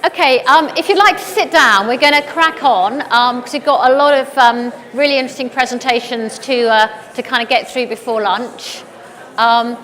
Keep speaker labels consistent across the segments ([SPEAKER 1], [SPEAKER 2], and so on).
[SPEAKER 1] Okay, if you'd like to sit down, we're going to crack on because we've got a lot of really interesting presentations to kind of get through before lunch. My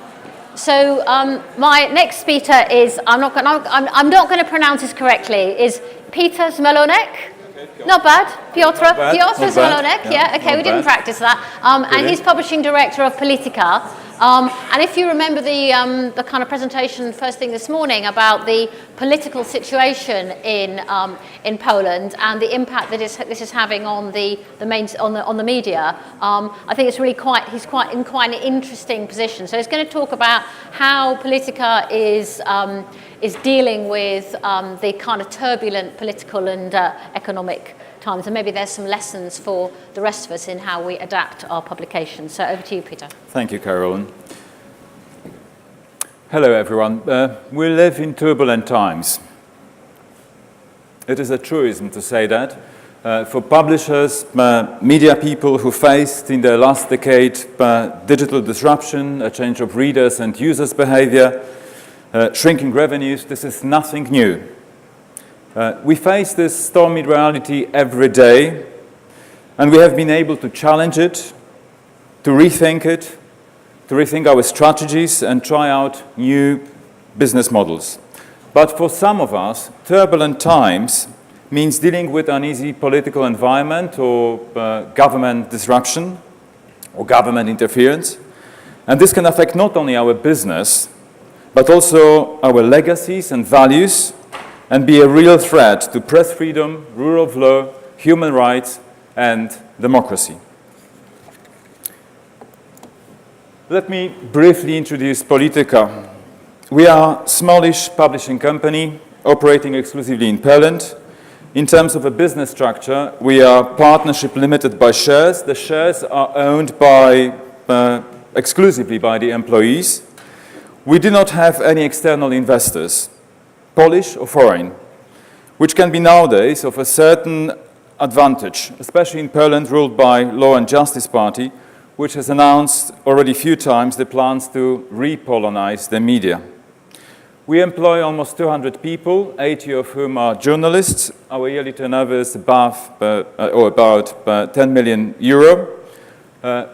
[SPEAKER 1] next speaker is, I'm not going to pronounce this correctly, is Piotr Zmelonek. Okay, not bad. Piotr Zmelonek, yeah, okay, we didn't practice that. And he's publishing director of Polityka. And if you remember the kind of presentation first thing this morning about the political situation in Poland and the impact that this is having on the media, I think it's really he's in quite an interesting position. So he's going to talk about how Polityka is dealing with the kind of turbulent political and economic times, and maybe there's some lessons for the rest of us in how we adapt our publications. So over to you, Peter.
[SPEAKER 2] Thank you, Caroline. Hello, everyone. We live in turbulent times. It is a truism to say that. For publishers, media people who faced in the last decade digital disruption, a change of readers' and users' behavior, shrinking revenues, this is nothing new. We face this stormy reality every day, and we have been able to challenge it, to rethink our strategies and try out new business models. But for some of us, turbulent times means dealing with uneasy political environment or government disruption or government interference. And this can affect not only our business, but also our legacies and values, and be a real threat to press freedom, rule of law, human rights, and democracy. Let me briefly introduce Polityka. We are a smallish publishing company operating exclusively in Poland. In terms of a business structure, we are partnership limited by shares. The shares are owned exclusively by the employees. We do not have any external investors, Polish or foreign, which can be nowadays of a certain advantage, especially in Poland, ruled by Law and Justice Party, which has announced already a few times the plans to re-Polonize the media. We employ almost 200 people, 80 of whom are journalists. Our yearly turnover is about 10 million euro.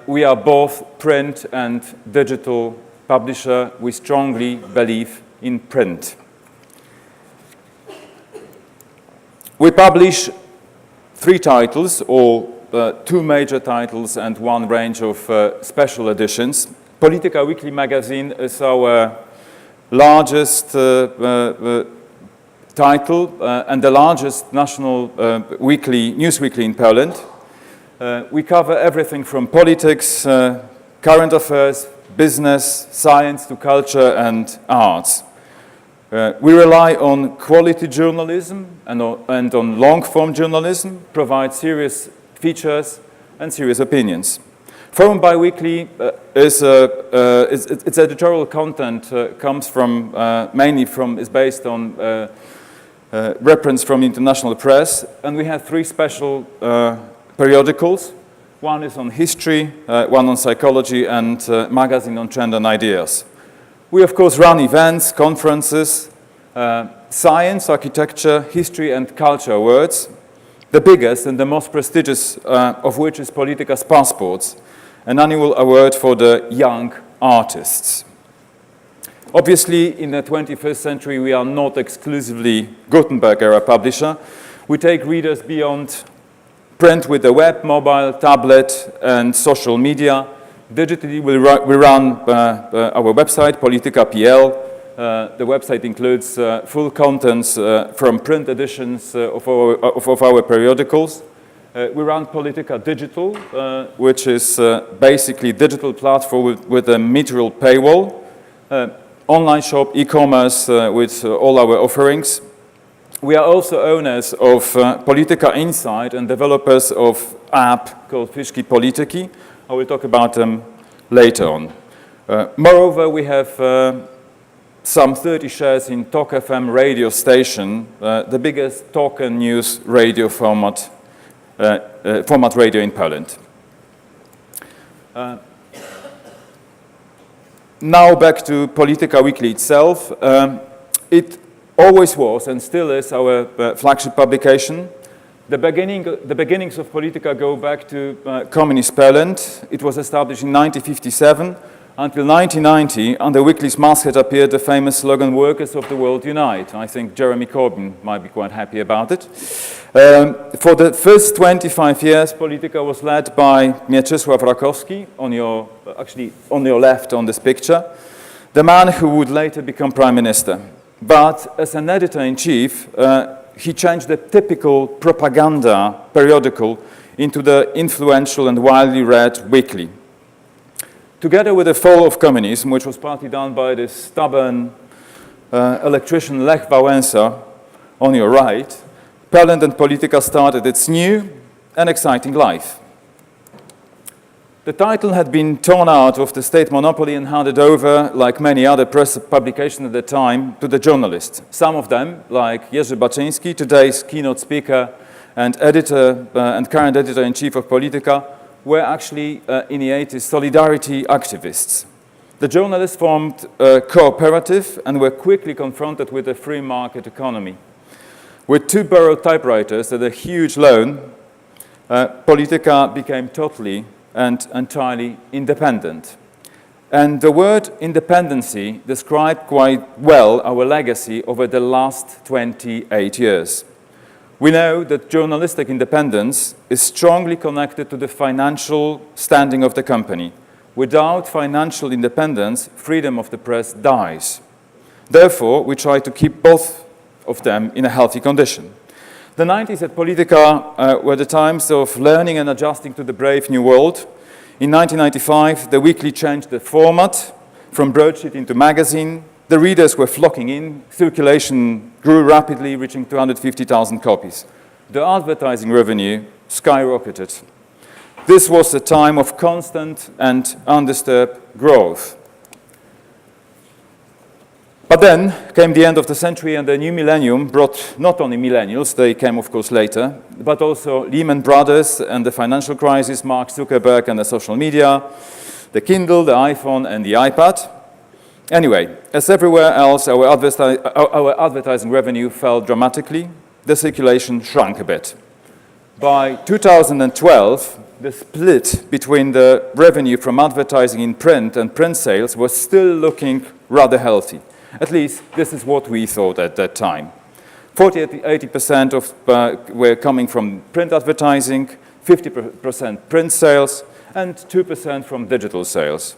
[SPEAKER 2] We are both print and digital publisher. We strongly believe in print. We publish 3 titles, or 2 major titles and 1 range of special editions. Polityka Weekly magazine is our largest title and the largest national news weekly in Poland. We cover everything from politics, current affairs, business, science to culture and arts. We rely on quality journalism and on long-form journalism, provide serious features and serious opinions. Forum Biweekly its editorial content comes from is based on reference from international press, and we have 3 special periodicals. One is on history, one on psychology, and a magazine on trend and ideas. We, of course, run events, conferences, science, architecture, history, and culture awards, the biggest and the most prestigious of which is Polityka's Passports, an annual award for the young artists. Obviously, in the 21st century, we are not exclusively Gutenberg-era publisher. We take readers beyond print with the web, mobile, tablet, and social media. Digitally, we run our website, Polityka.pl. The website includes full contents from print editions of our periodicals. We run Polityka Digital, which is basically a digital platform with a material paywall, online shop, e-commerce with all our offerings. We are also owners of Polityka Insight and developers of app called Fiszki Polityki. I will talk about them later on. Moreover, we have some 30 shares in Talk FM radio station, the biggest talk and news radio format radio in Poland. Now back to Polityka Weekly itself. It always was and still is our flagship publication. The beginnings of Polityka go back to communist Poland. It was established in 1957. Until 1990, under Weekly's masthead appeared the famous slogan, "Workers of the world unite." I think Jeremy Corbyn might be quite happy about it. For the first 25 years, Polityka was led by Mieczysław Rakowski, on your left on this picture, the man who would later become Prime Minister. But as an editor-in-chief, he changed the typical propaganda periodical into the influential and widely read Weekly. Together with the fall of communism, which was partly done by this stubborn electrician Lech Wałęsa on your right, Poland and Polityka started its new and exciting life. The title had been torn out of the state monopoly and handed over, like many other press publications at the time, to the journalists. Some of them, like Jerzy Baczyński, today's keynote speaker and editor and current editor-in-chief of Polityka, were actually in the 80s solidarity activists. The journalists formed a cooperative and were quickly confronted with a free market economy. With 2 borrowed typewriters at a huge loan, Polityka became totally and entirely independent. And the word independency described quite well our legacy over the last 28 years. We know that journalistic independence is strongly connected to the financial standing of the company. Without financial independence, freedom of the press dies. Therefore, we try to keep both of them in a healthy condition. The 90s at Polityka were the times of learning and adjusting to the brave new world. In 1995, the Weekly changed the format from broadsheet into magazine. The readers were flocking in. Circulation grew rapidly, reaching 250,000 copies. The advertising revenue skyrocketed. This was a time of constant and undisturbed growth. But then came the end of the century, and the new millennium brought not only millennials, they came of course later, but also Lehman Brothers and the financial crisis, Mark Zuckerberg and the social media, the Kindle, the iPhone and the iPad. Anyway, as everywhere else, our advertising revenue fell dramatically. The circulation shrunk a bit. By 2012, the split between the revenue from advertising in print and print sales was still looking rather healthy. At least this is what we thought at that time. 40–80% were coming from print advertising, 50% print sales, and 2% from digital sales.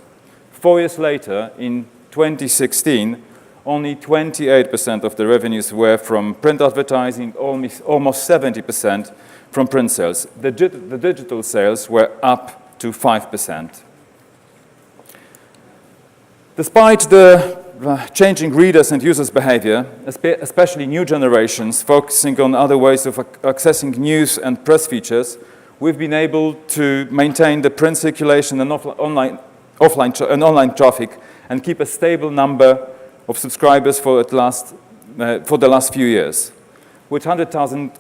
[SPEAKER 2] 4 years later, in 2016, only 28% of the revenues were from print advertising, almost 70% from print sales. The digital sales were up to 5%. Despite the changing readers' and users' behavior, especially new generations focusing on other ways of accessing news and press features, we've been able to maintain the print circulation and online traffic and keep a stable number of subscribers for the last few years. With 100,000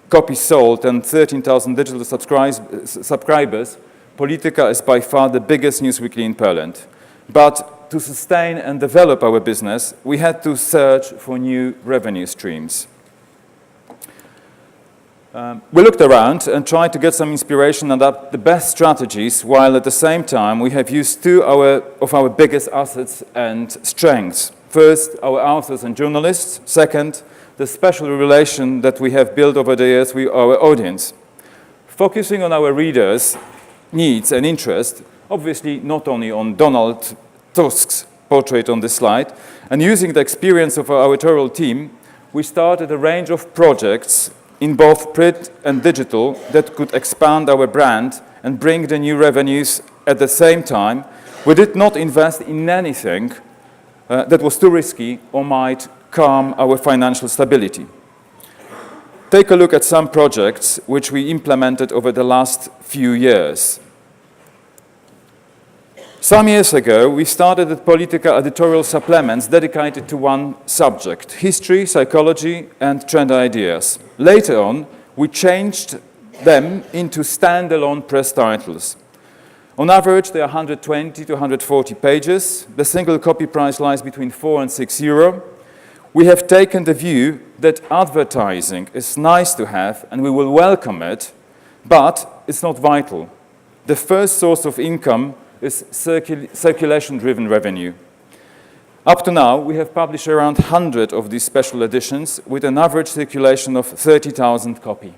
[SPEAKER 2] copies sold and 13,000 digital subscribers, Polityka is by far the biggest news weekly in Poland. But to sustain and develop our business, we had to search for new revenue streams. We looked around and tried to get some inspiration and adapt the best strategies, while at the same time we have used two of our biggest assets and strengths. First, our authors and journalists. Second, the special relation that we have built over the years with our audience. Focusing on our readers' needs and interests, obviously not only on Donald Tusk's portrait on this slide, and using the experience of our editorial team, we started a range of projects in both print and digital that could expand our brand and bring the new revenues at the same time. We did not invest in anything that was too risky or might harm our financial stability. Take a look at some projects which we implemented over the last few years. Some years ago, we started at Polityka editorial supplements dedicated to one subject: history, psychology, and trend ideas. Later on, we changed them into standalone press titles. On average, they are 120 to 140 pages. The single copy price lies between €4 and €6. We have taken the view that advertising is nice to have and we will welcome it, but it's not vital. The first source of income is circulation-driven revenue. Up to now, we have published around 100 of these special editions with an average circulation of 30,000 copies.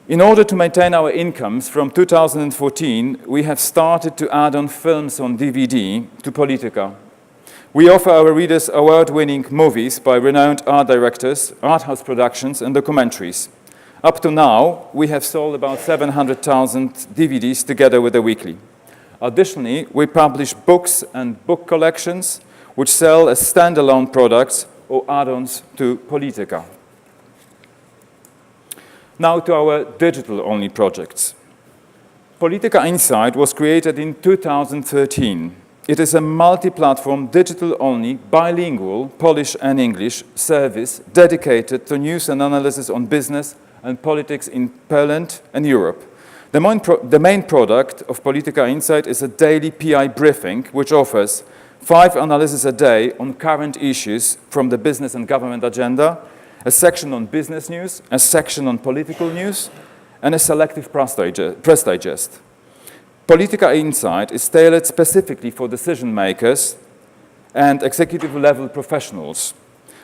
[SPEAKER 2] In order to maintain our incomes, from 2014, we have started to add on films on DVD to Polityka. We offer our readers award-winning movies by renowned art directors, art house productions, and documentaries. Up to now, we have sold about 700,000 DVDs together with the weekly. Additionally, we publish books and book collections which sell as standalone products or add-ons to Polityka. Now to our digital-only projects. Polityka Insight was created in 2013. It is a multi-platform, digital-only, bilingual, Polish and English service dedicated to news and analysis on business and politics in Poland and Europe. The main product of Polityka Insight is a daily PI briefing, which offers 5 analyses a day on current issues from the business and government agenda, a section on business news, a section on political news, and a selective press digest. Polityka Insight is tailored specifically for decision makers and executive-level professionals.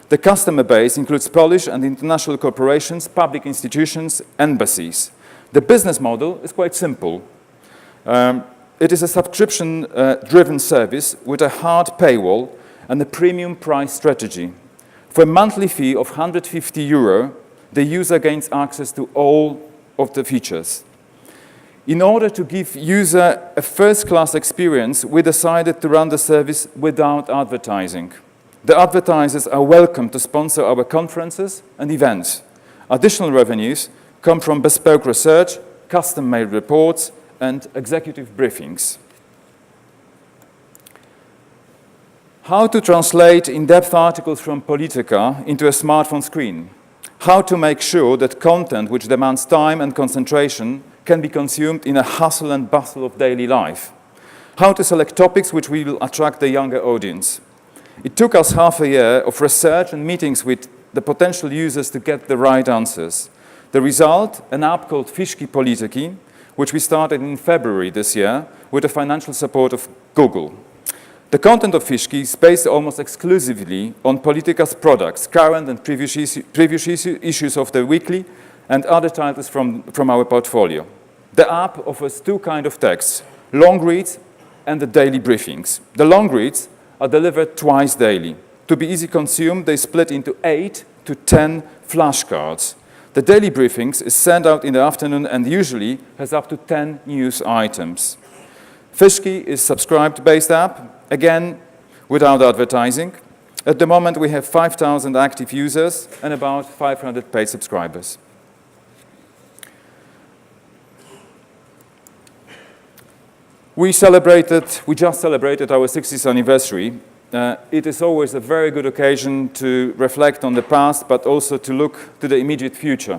[SPEAKER 2] The customer base includes Polish and international corporations, public institutions, embassies. The business model is quite simple. It is a subscription-driven service with a hard paywall and a premium price strategy. For a monthly fee of €150, the user gains access to all of the features. In order to give user a first-class experience, we decided to run the service without advertising. The advertisers are welcome to sponsor our conferences and events. Additional revenues come from bespoke research, custom-made reports, and executive briefings. How to translate in-depth articles from Polityka into a smartphone screen. How to make sure that content which demands time and concentration can be consumed in a hustle and bustle of daily life. How to select topics which will attract the younger audience. It took us half a year of research and meetings with the potential users to get the right answers. The result, an app called FIPP Polityki, which we started in February this year with the financial support of Google. The content of FIPP is based almost exclusively on Polityka's products, current and previous issues of the weekly, and other titles from our portfolio. The app offers 2 kinds of texts, long reads and the daily briefings. The long reads are delivered twice daily. To be easy consumed, they split into 8 to 10 flashcards. The daily briefings is sent out in the afternoon and usually has up to 10 news items. FIPP is a subscribed-based app, again, without advertising. At the moment, we have 5,000 active users and about 500 paid subscribers. We just celebrated our 60th anniversary. It is always a very good occasion to reflect on the past, but also to look to the immediate future.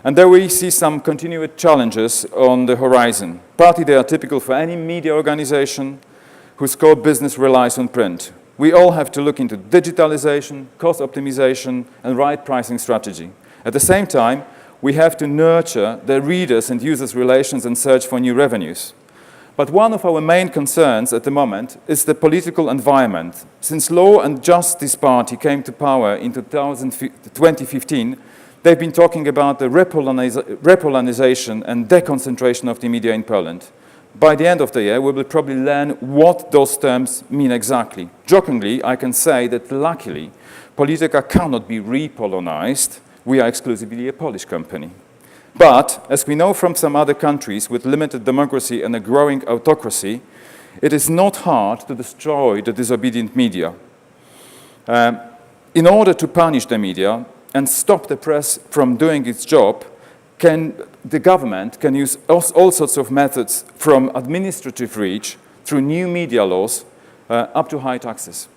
[SPEAKER 2] And there we see some continued challenges on the horizon. Partly they are typical for any media organization whose core business relies on print. We all have to look into digitalization, cost optimization, and right pricing strategy. At the same time, we have to nurture the readers' and users' relations and search for new revenues. But one of our main concerns at the moment is the political environment. Since Law and Justice Party came to power in 2015, they've been talking about the repolarization and deconcentration of the media in Poland. By the end of the year, we will probably learn what those terms mean exactly. Jokingly, I can say that luckily, Polityka cannot be repolonized. We are exclusively a Polish company. But, as we know from some other countries with limited democracy and a growing autocracy, it is not hard to destroy the disobedient media. In order to punish the media and stop the press from doing its job, the government can use all sorts of methods, from administrative reach through new media laws up to high taxes.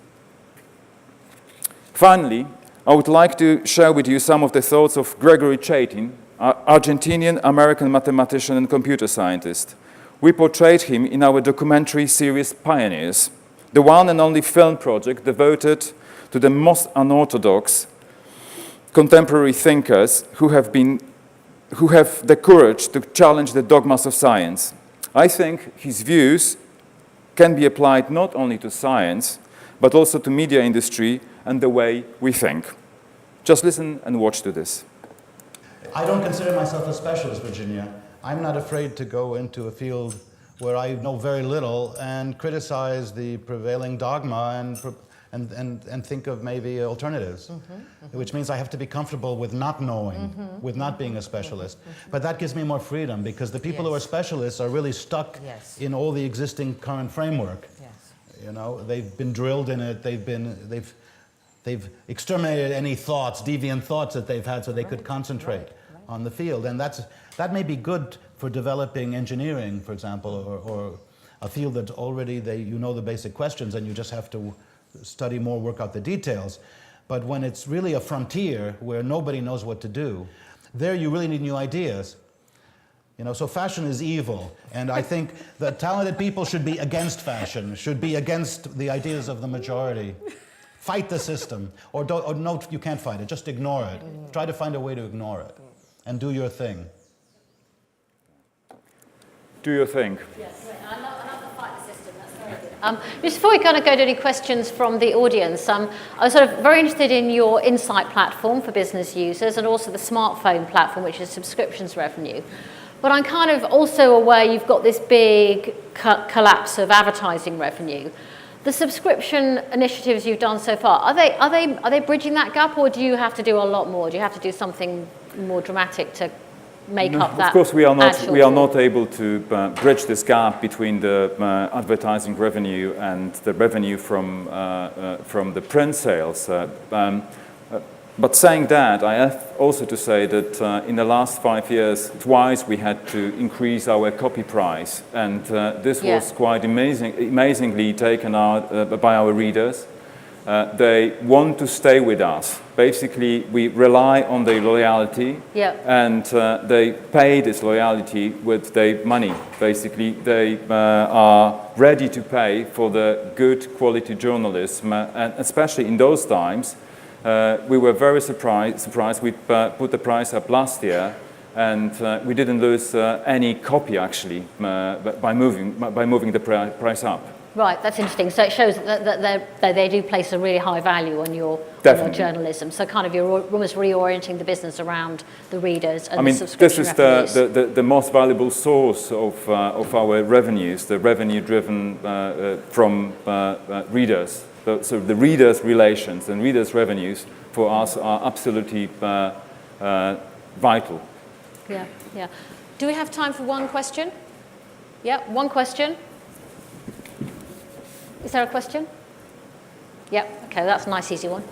[SPEAKER 2] Finally, I would like to share with you some of the thoughts of Gregory Chaitin, Argentinian-American mathematician and computer scientist. We portrayed him in our documentary series Pioneers, the one and only film project devoted to the most unorthodox contemporary thinkers who have the courage to challenge the dogmas of science. I think his views can be applied not only to science, but also to media industry and the way we think. Just listen and watch to this.
[SPEAKER 3] I don't consider myself a specialist, Virginia. I'm not afraid to go into a field where I know very little and criticize the prevailing dogma and think of maybe alternatives, which means I have to be comfortable with not knowing, with not being a specialist. But that gives me more freedom, because the people who are specialists are really stuck in all the existing current framework. You know, they've been drilled in it. They've exterminated any thoughts, deviant thoughts that they've had, so they could concentrate on the field. And that may be good for developing engineering, for example, or a field that already you know the basic questions and you just have to study more, work out the details. But when it's really a frontier where nobody knows what to do, there you really need new ideas. You know, so fashion is evil, and I think that talented people should be against fashion, should be against the ideas of the majority. Fight the system, or no, you can't fight it, just ignore it. Try to find a way to ignore it, and do your thing.
[SPEAKER 2] Do your thing.
[SPEAKER 1] Yes, I love the fight the system, that's very good. Just before we kind of go to any questions from the audience, I was sort of very interested in your Insight platform for business users, and also the smartphone platform, which is subscriptions revenue. But I'm kind of also aware you've got this big collapse of advertising revenue. The subscription initiatives you've done so far, are they bridging that gap, or do you have to do a lot more? Do you have to do something more dramatic to make up that?
[SPEAKER 2] Of course, we are not able to bridge this gap between the advertising revenue and the revenue from the print sales. But saying that, I have also to say that in the last 5 years, twice we had to increase our copy price, and this was quite amazingly taken out by our readers. They want to stay with us. Basically, we rely on their loyalty, and they pay this loyalty with their money. Basically, they are ready to pay for the good quality journalism, and especially in those times. We were very surprised. We put the price up last year, and we didn't lose any copy actually by moving the price up.
[SPEAKER 1] Right, that's interesting. So it shows that they do place a really high value on your journalism. So kind of you're almost reorienting the business around the readers and the subscription revenues.
[SPEAKER 2] This is the most valuable source of our revenues, the revenue driven from readers. So the readers' relations and readers' revenues for us are absolutely vital.
[SPEAKER 1] Yeah, yeah. Do we have time for one question? Yeah, one question. Is there a question? Yeah, okay, that's a nice easy one.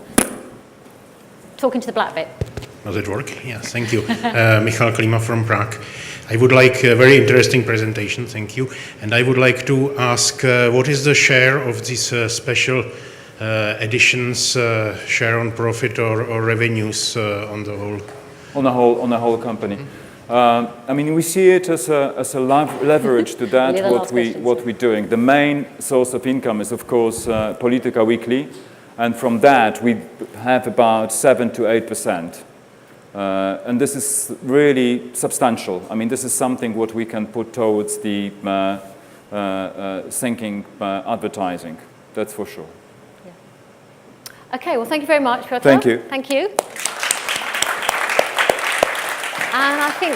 [SPEAKER 1] Talking to the black bit.
[SPEAKER 4] Does it work? Yes, thank you. Michal Klima from Prague. I would like a very interesting presentation, thank you. And I would like to ask, what is the share of these special editions, share on profit or revenues on the whole?
[SPEAKER 2] On the whole company. I mean, we see it as a leverage to that what we're doing. The main source of income is, of course, Polityka Weekly, and from that we have about 7 to 8%. And this is really substantial. I mean, this is something what we can put towards the thinking advertising. That's for sure.
[SPEAKER 1] Yeah. Okay, well, thank you very much, Piotr.
[SPEAKER 2] Thank you.
[SPEAKER 1] Thank you. And I think